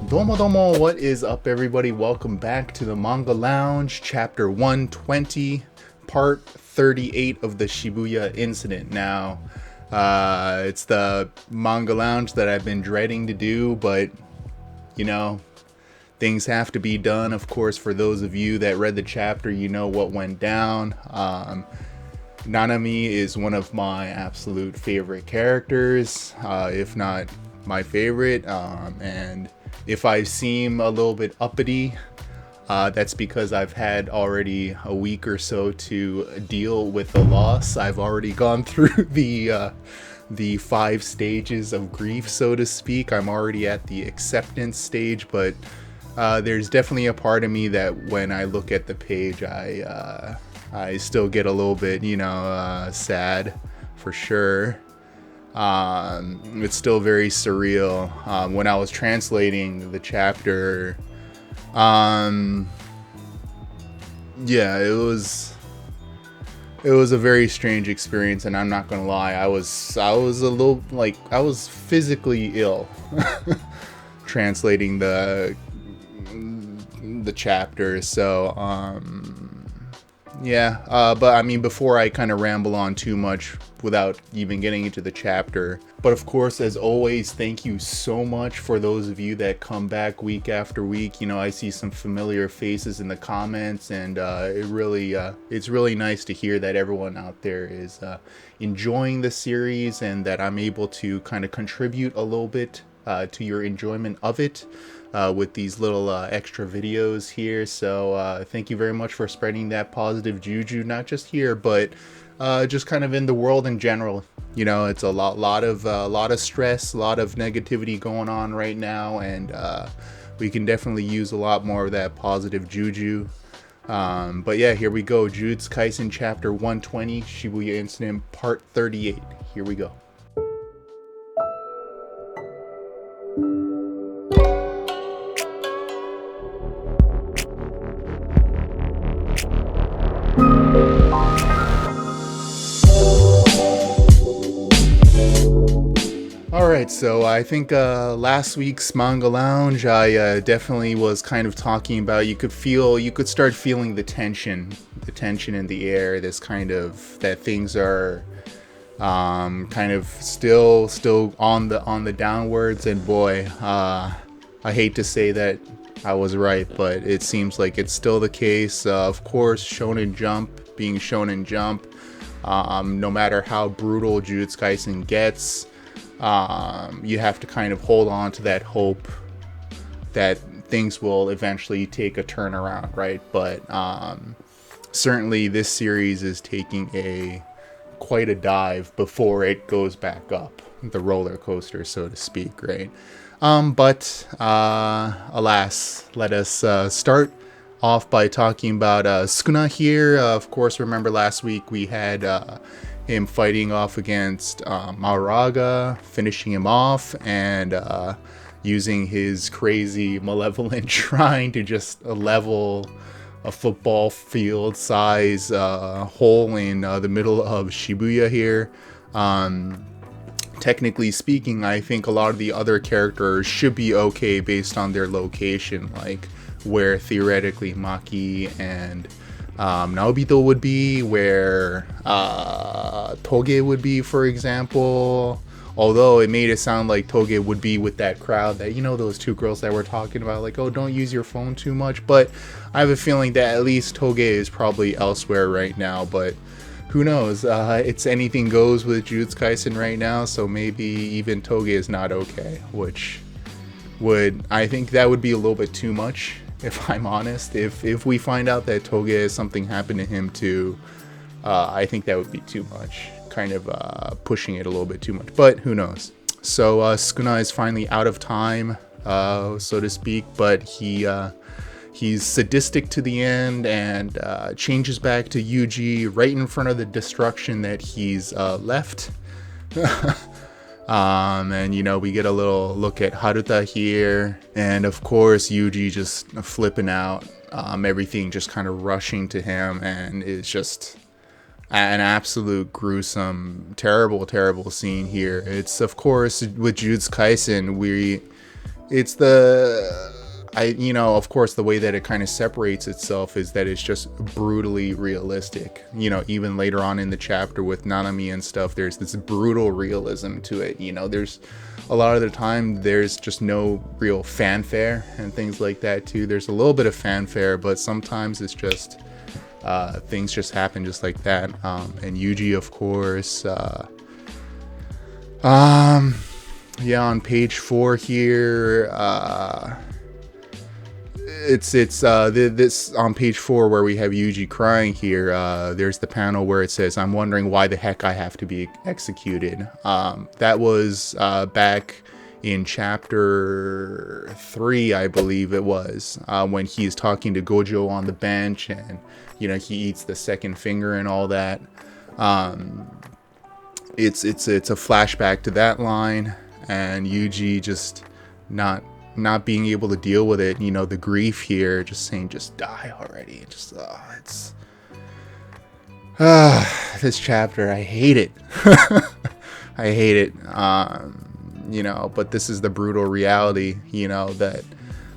Domo domo, what is up everybody? Welcome back to the Manga Lounge, chapter 120, part 38 of the Shibuya incident. Now, it's the Manga Lounge that I've been dreading to do, but, you know, things have to be done. Of course, for those of you that read the chapter, you know what went down. Nanami is one of my absolute favorite characters, if not my favorite, and if I seem a little bit uppity, that's because I've had already a week or so to deal with the loss. I've already gone through the 5 stages of grief, so to speak. I'm already at the acceptance stage, but there's definitely a part of me that when I look at the page, I still get a little bit, sad for sure. It's still very surreal. When I was translating the chapter, it was a very strange experience, and I'm not gonna lie, I was a little, like, I was physically ill translating the chapter. So but I mean, before I kind of ramble on too much without even getting into the chapter, but of course, as always, thank you so much for those of you that come back week after week. You know, I see some familiar faces in the comments, and it's really nice to hear that everyone out there is enjoying the series, and that I'm able to kind of contribute a little bit to your enjoyment of it with these little extra videos here. So thank you very much for spreading that positive juju, not just here, but just kind of in the world in general. You know, it's a lot of stress, a lot of negativity going on right now, and we can definitely use a lot more of that positive juju. But yeah, here we go. Jujutsu Kaisen chapter 120, Shibuya incident part 38. Here we go. Alright, so I think last week's Manga Lounge, I definitely was kind of talking about, you could start feeling the tension in the air, this kind of, that things are kind of still on the downwards, and boy, I hate to say that I was right, but it seems like it's still the case. Of course, Shonen Jump being Shonen Jump, no matter how brutal Jujutsu Kaisen gets, you have to kind of hold on to that hope that things will eventually take a turnaround, right? But certainly this series is taking quite a dive before it goes back up the roller coaster, so to speak, right? But alas, let us start off by talking about Sukuna here. Of course, remember last week we had him fighting off against Maoraga, finishing him off, and using his crazy malevolent shrine to just level a football field size hole in the middle of Shibuya here. Technically speaking, I think a lot of the other characters should be okay based on their location, like where theoretically Maki and Naobito would be, where Toge would be, for example. Although it made it sound like Toge would be with that crowd that, you know, those 2 girls that were talking about, like, oh, don't use your phone too much. But I have a feeling that at least Toge is probably elsewhere right now, but who knows? It's anything goes with Jujutsu Kaisen right now, so maybe even Toge is not okay, which I think that would be a little bit too much, if I'm honest. If we find out that Toge, something happened to him too, I think that would be too much, kind of pushing it a little bit too much, but who knows. So Sukuna is finally out of time, so to speak, but he's sadistic to the end, and changes back to Yuji right in front of the destruction that he's left. And you know, we get a little look at Haruta here, and of course Yuji just flipping out, everything just kind of rushing to him, and it's just an absolute gruesome, terrible scene here. It's, of course, with Jujutsu Kaisen, it's of course, the way that it kind of separates itself is that it's just brutally realistic. Even later on in the chapter with Nanami and stuff, there's this brutal realism to it. There's a lot of the time there's just no real fanfare and things like that too. There's a little bit of fanfare, but sometimes it's just things just happen just like that. And Yuji, of course, on page 4 here, this on page 4 where we have Yuji crying here. There's the panel where it says, "I'm wondering why the heck I have to be executed." That was back in chapter 3, I believe it was, when he's talking to Gojo on the bench, and he eats the second finger and all that. It's a flashback to that line, and Yuji just not being able to deal with it, the grief here, just saying, just die already. Just this chapter, I hate it. I hate it. But this is the brutal reality, that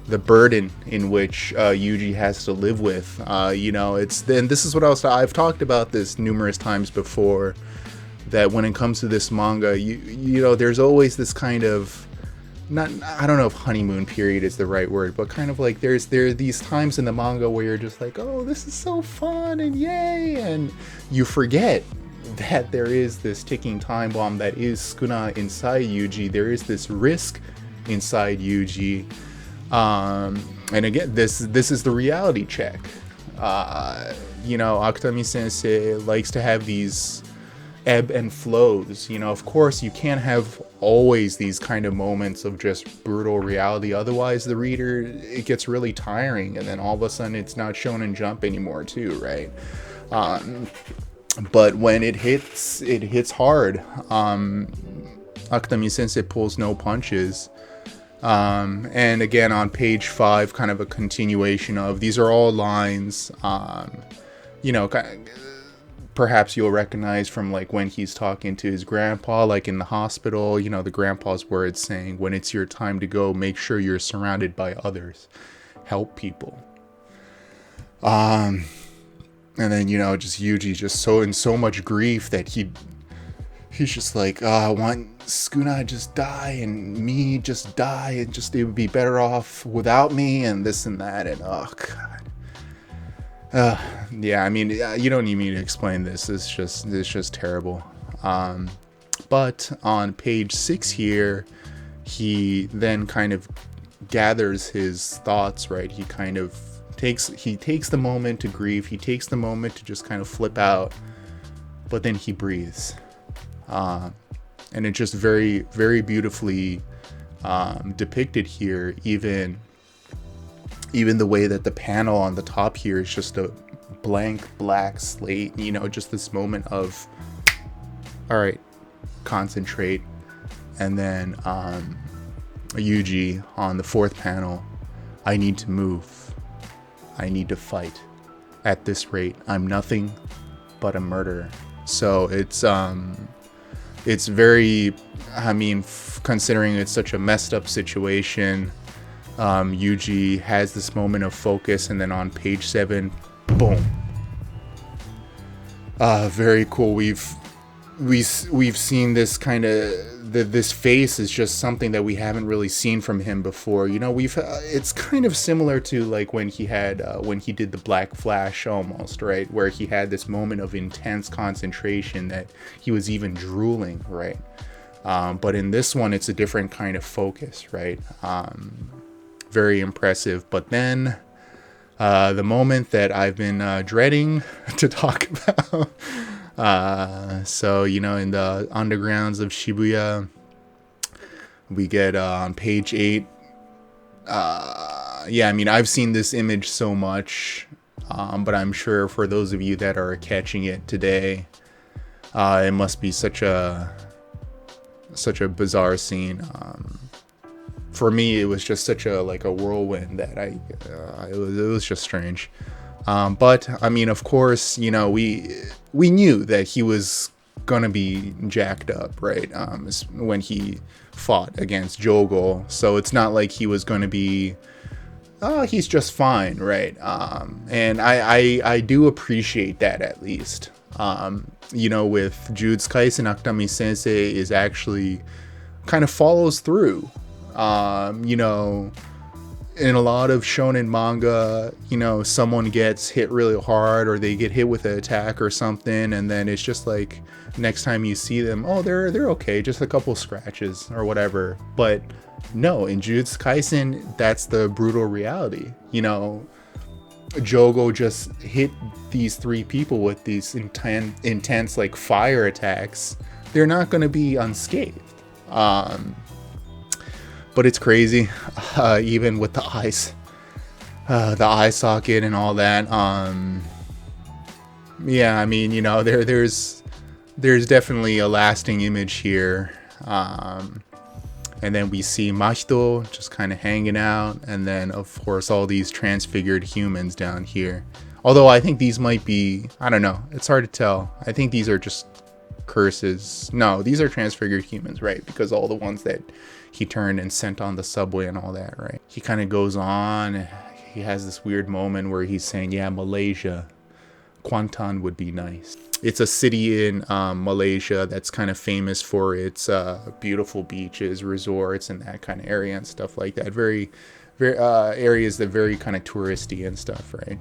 the burden in which Yuji has to live with. And this is what I've talked about this numerous times before, that when it comes to this manga, there's always this kind of, I don't know if honeymoon period is the right word, but kind of like there are these times in the manga where you're just like, oh, this is so fun and yay, and you forget that there is this ticking time bomb that is Sukuna inside Yuji. There is this risk inside Yuji, and again, this is the reality check. Akutami Sensei likes to have these ebb and flows. Of course, you can't have always these kind of moments of just brutal reality, otherwise the reader, it gets really tiring, and then all of a sudden it's not Shonen Jump anymore too, right? But when it hits hard. Akutami Sensei pulls no punches. And again, on page 5, kind of a continuation of, these are all lines, perhaps you'll recognize from like when he's talking to his grandpa, like in the hospital, the grandpa's words saying, when it's your time to go, make sure you're surrounded by others, help people. And then, just Yuji just in so much grief that he's just like, I want Sukuna to just die and me just die, and just, it would be better off without me, and this and that, and oh god. Yeah, I mean, you don't need me to explain this. It's just terrible. But on page 6 here, he then kind of gathers his thoughts, right? He kind of takes the moment to grieve. He takes the moment to just kind of flip out, but then he breathes. And it's just very, very beautifully depicted here. Even the way that the panel on the top here is just a blank black slate, just this moment of, all right, concentrate. And then Yuji on the 4th panel, I need to move. I need to fight. At this rate, I'm nothing but a murderer. So it's very, considering it's such a messed up situation, Yuji has this moment of focus, and then on page 7, boom. Very cool. We've seen this kind of, this face is just something that we haven't really seen from him before. It's kind of similar to like when he did the Black Flash almost, right? Where he had this moment of intense concentration that he was even drooling, right? But in this one, it's a different kind of focus, right? Very impressive. But then the moment that I've been dreading to talk about. So, in the undergrounds of Shibuya, we get on page 8. I've seen this image so much, but I'm sure for those of you that are catching it today, it must be such a bizarre scene. For me, it was just such a whirlwind that it was just strange. But I mean, of course, you know, we knew that he was gonna be jacked up, right? When he fought against Jogo, so it's not like he was gonna be, oh, he's just fine, right? And I do appreciate that, at least. You know, with Jujutsu Kaisen, Akutami Sensei is actually kind of follows through. You know, in a lot of shonen manga, you know, someone gets hit really hard or they get hit with an attack or something, and then it's just like next time you see them, oh, they're okay, just a couple scratches or whatever. But no, in Jujutsu Kaisen, that's the brutal reality. You know, Jogo just hit these 3 people with these intense like fire attacks. They're not going to be unscathed. But it's crazy, even with the eye socket and all that. Yeah, I mean, you know, there's definitely a lasting image here. And then we see Mahito just kind of hanging out, and then of course all these transfigured humans down here. Although I think these might be, I don't know, it's hard to tell. I think these are just curses. No, these are transfigured humans, right? Because all the ones that he turned and sent on the subway and all that, right? He kind of goes on, he has this weird moment where he's saying, yeah, Malaysia, Kuantan would be nice. It's a city in Malaysia that's kind of famous for its beautiful beaches, resorts, and that kind of area and stuff like that. Very areas that are very kind of touristy and stuff, right?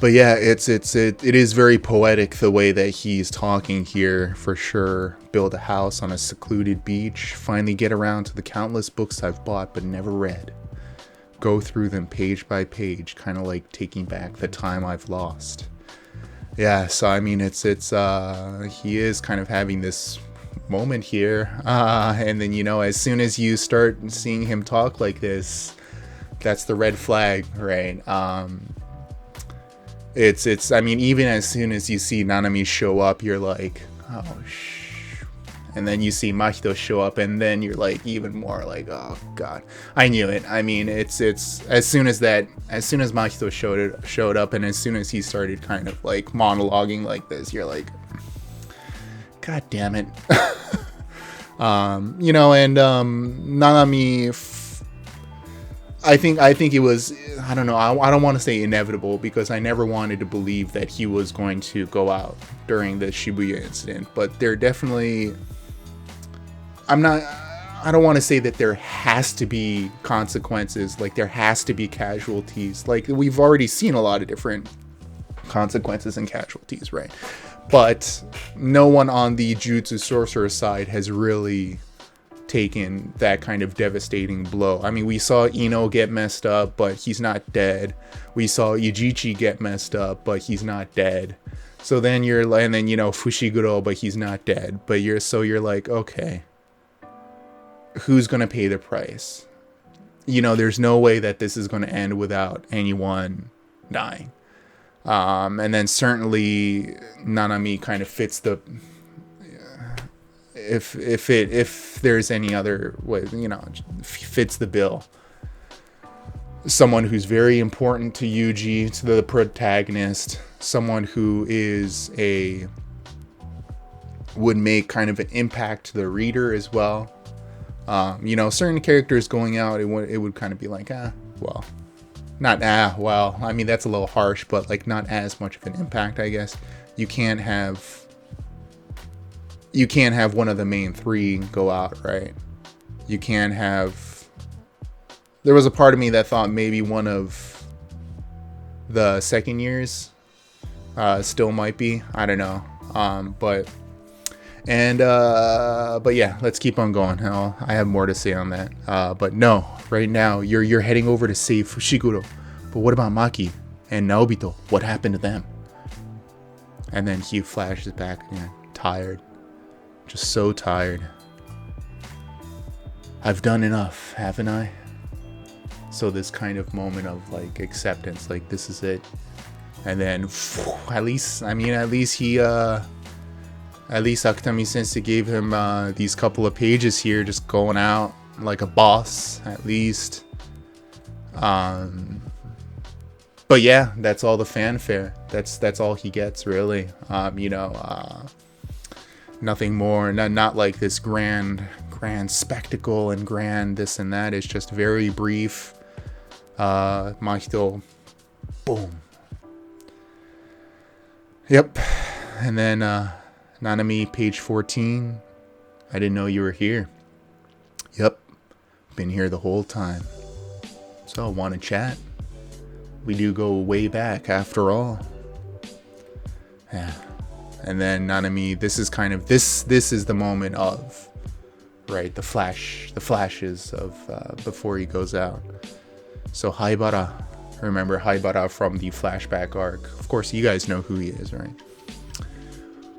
But yeah, it is very poetic the way that he's talking here, for sure. Build a house on a secluded beach. Finally get around to the countless books I've bought but never read. Go through them page by page, kind of like taking back the time I've lost. Yeah, so I mean, he is kind of having this moment here, and then, you know, as soon as you start seeing him talk like this, that's the red flag, right? It's I mean, even as soon as you see Nanami show up, you're like, oh and then you see Mahito show up, and then you're like even more like, oh god, I knew it. I mean, it's as soon as Mahito showed up, and as soon as he started kind of like monologuing like this, you're like, god damn it. You know, and Nanami, I think it was, I don't know, I don't want to say inevitable, because I never wanted to believe that he was going to go out during the Shibuya incident, but there definitely, I don't want to say that there has to be consequences, like there has to be casualties. Like, we've already seen a lot of different consequences and casualties, right? But no one on the Jutsu Sorcerer side has really taken that kind of devastating blow. I mean, we saw Ino get messed up, but he's not dead. We saw Ijichi get messed up, but he's not dead. So then and then, you know, Fushiguro, but he's not dead. But you're like, okay, who's gonna pay the price? You know, there's no way that this is gonna end without anyone dying. And then certainly Nanami kind of fits the, if there's any other way, you know, fits the bill. Someone who's very important to Yuji, to the protagonist, someone who would make kind of an impact to the reader as well. You know, certain characters going out, it would kind of be like, well, I mean, that's a little harsh, but like not as much of an impact, I guess. You can't have one of the main 3 go out, right? You can't have, there was a part of me that thought maybe one of the second years still might be, I don't know. But yeah, let's keep on going. I have more to say on that. But no, right now you're heading over to save Fushiguro. But what about Maki and Naobito? What happened to them? And then he flashes back again, tired. Just so tired. I've done enough, haven't I? So this kind of moment of like acceptance, like this is it. And then at least Akutami Sensei gave him these couple of pages here, just going out like a boss, at least. But yeah, that's all the fanfare. That's all he gets, really. Nothing more. Not like this grand spectacle and grand this and that. It's just very brief. Mahito, boom. Yep. And then Nanami, page 14. I didn't know you were here. Yep. Been here the whole time. So, want to chat? We do go way back after all. Yeah. And then Nanami, this is kind of this is the moment of, right, the flashes of before he goes out. So Haibara, remember Haibara from the flashback arc. Of course, you guys know who he is, right?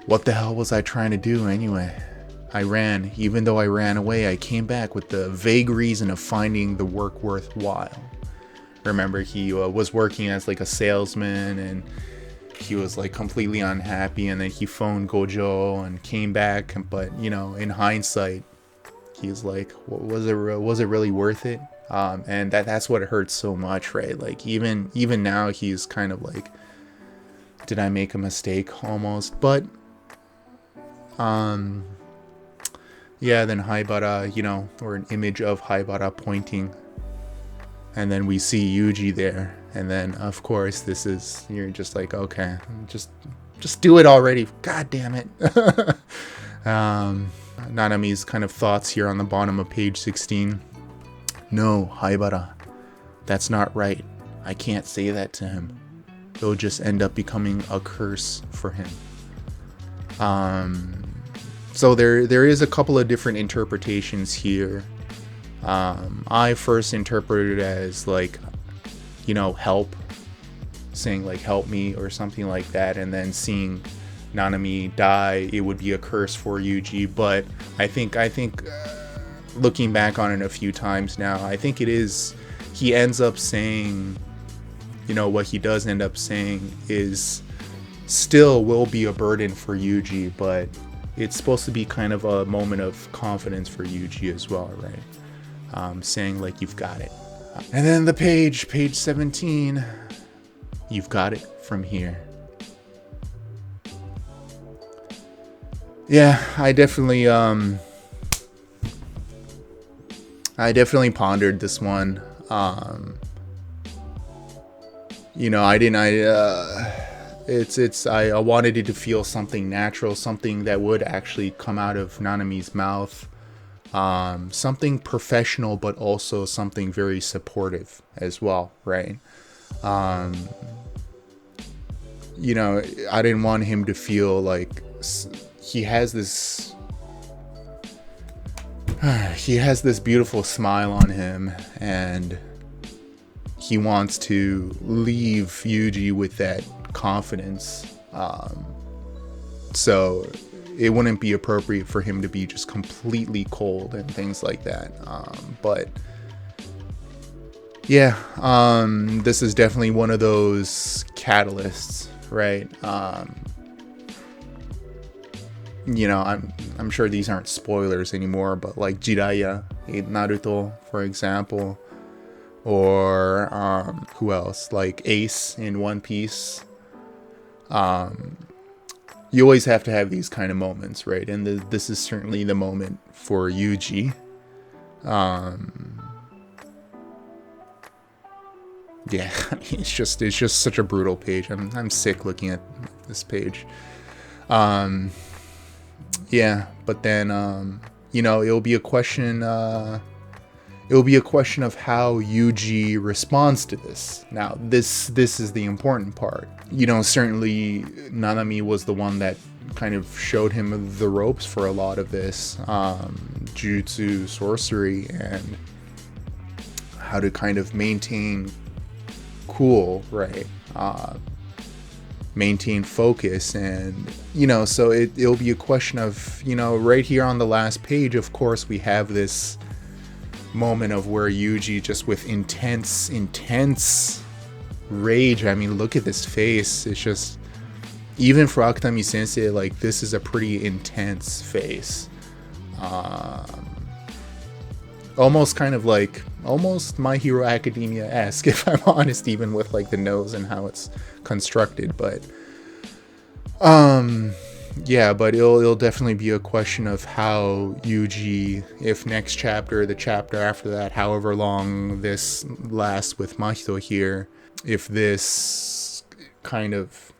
What the hell was I trying to do anyway? I ran. Even though I ran away, I came back with the vague reason of finding the work worthwhile. Remember, he was working as like a salesman, and he was like completely unhappy, and then he phoned Gojo and came back. But you know, in hindsight, he's like, was it really worth it? And that's what hurts so much, right? Like even now, he's kind of like, did I make a mistake almost? But yeah, then Haibara, you know, or an image of Haibara pointing, and then we see Yuji there, and then of course you're just like, okay, just do it already, god damn it. Nanami's kind of thoughts here on the bottom of page 16. No, Haibara, that's not right. I can't say that to him. It'll just end up becoming a curse for him. So there is a couple of different interpretations here. I first interpreted it as like, you know, help, saying like help me or something like that, and then seeing Nanami die, it would be a curse for Yuji. But I think looking back on it a few times now, I think it is, he ends up saying, you know, what he does end up saying is still will be a burden for Yuji, but it's supposed to be kind of a moment of confidence for Yuji as well, right? Saying like, you've got it. And then the page 17, you've got it from here. Yeah, I definitely pondered this one. You know, I wanted it to feel something natural, something that would actually come out of Nanami's mouth. Something professional, but also something very supportive as well, right? You know, I didn't want him to feel like he has this beautiful smile on him, and he wants to leave Yuji with that confidence. So it wouldn't be appropriate for him to be just completely cold and things like that. But yeah, this is definitely one of those catalysts, right? You know, I'm sure these aren't spoilers anymore, but like Jiraiya in Naruto, for example, or who else? Like Ace in One Piece. You always have to have these kind of moments, right? And this is certainly the moment for Yuji. Yeah, it's just such a brutal page. I'm sick looking at this page. Yeah, but then you know, it'll be a question of how Yuji responds to this. Now, this is the important part. You know, certainly Nanami was the one that kind of showed him the ropes for a lot of this, Jujutsu, sorcery, and how to kind of maintain cool, right? Maintain focus, and you know, so it'll be a question of, you know, right here on the last page, of course, we have this moment of where Yuji, just with intense rage, I mean, look at this face, it's just, even for Akutami sensei, like, this is a pretty intense face. Almost kind of like, almost My Hero Academia-esque, if I'm honest, even with like the nose and how it's constructed. But yeah, but it'll definitely be a question of how Yuji, if next chapter, the chapter after that, however long this lasts with Mahito here, if this kind of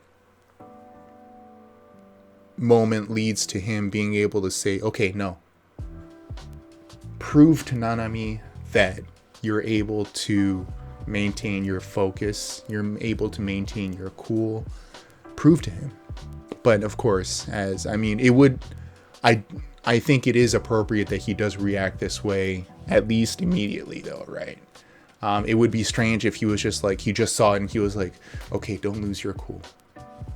moment leads to him being able to say, okay, no, prove to Nanami that you're able to maintain your focus, you're able to maintain your cool, prove to him. But of course, as I mean, it would, I think it is appropriate that he does react this way, at least immediately though, right? It would be strange if he was just like, he just saw it and he was like, okay, don't lose your cool.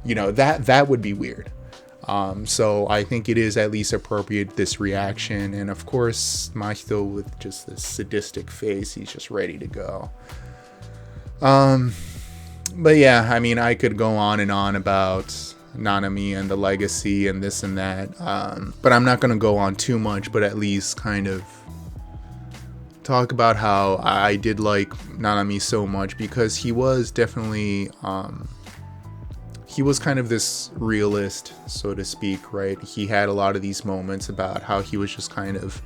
You know, that would be weird. So I think it is at least appropriate, this reaction. And of course, Mahito with just this sadistic face, he's just ready to go. But yeah, I mean, I could go on and on about Nanami and the legacy and this and that. But I'm not going to go on too much, but at least kind of talk about how I did like Nanami so much, because he was definitely, he was kind of this realist, so to speak, right? He had a lot of these moments about how he was just kind of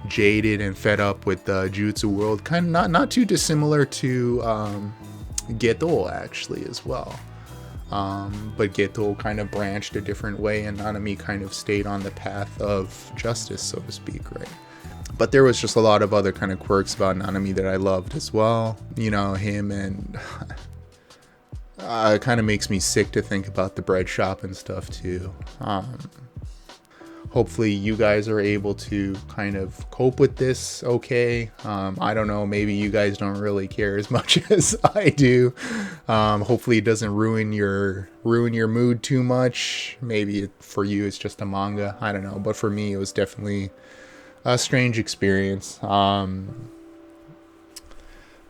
jaded and fed up with the Jutsu world, kind of not too dissimilar to Geto actually as well. But Geto kind of branched a different way, and Nanami kind of stayed on the path of justice, so to speak, right? But there was just a lot of other kind of quirks about Nanami that I loved as well. You know, him and it kind of makes me sick to think about the bread shop and stuff too. Hopefully you guys are able to kind of cope with this okay. I don't know, maybe you guys don't really care as much as I do. Hopefully it doesn't ruin your mood too much. Maybe for you it's just a manga, I don't know, but for me it was definitely a strange experience.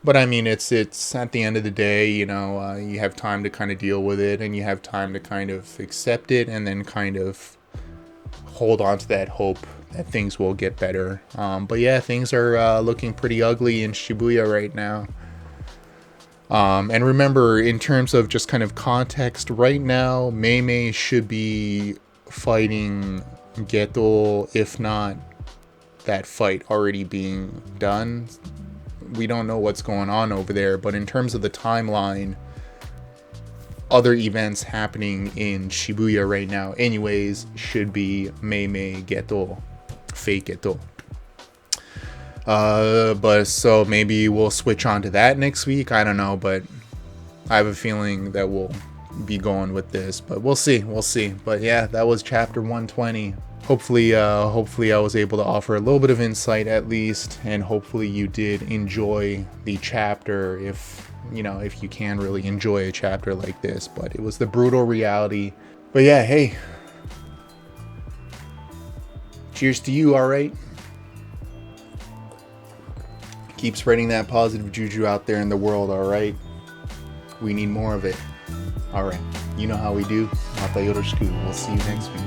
But I mean, it's at the end of the day, you know, you have time to kind of deal with it, and you have time to kind of accept it, and then kind of hold on to that hope that things will get better. But yeah, things are looking pretty ugly in Shibuya right now. And remember, in terms of just kind of context, right now, Mei should be fighting Geto, if not that fight already being done. We don't know what's going on over there, but in terms of the timeline, other events happening in Shibuya right now anyways should be Mei Geto, fake Geto. But so maybe we'll switch on to that next week, I don't know, but I have a feeling that we'll be going with this, but we'll see. But yeah, that was chapter 120. Hopefully I was able to offer a little bit of insight at least, and hopefully you did enjoy the chapter, if you can really enjoy a chapter like this. But it was the brutal reality. But yeah, hey, cheers to you, alright? Keep spreading that positive juju out there in the world, alright? We need more of it. Alright, you know how we do. Mata yoroshiku. We'll see you next week.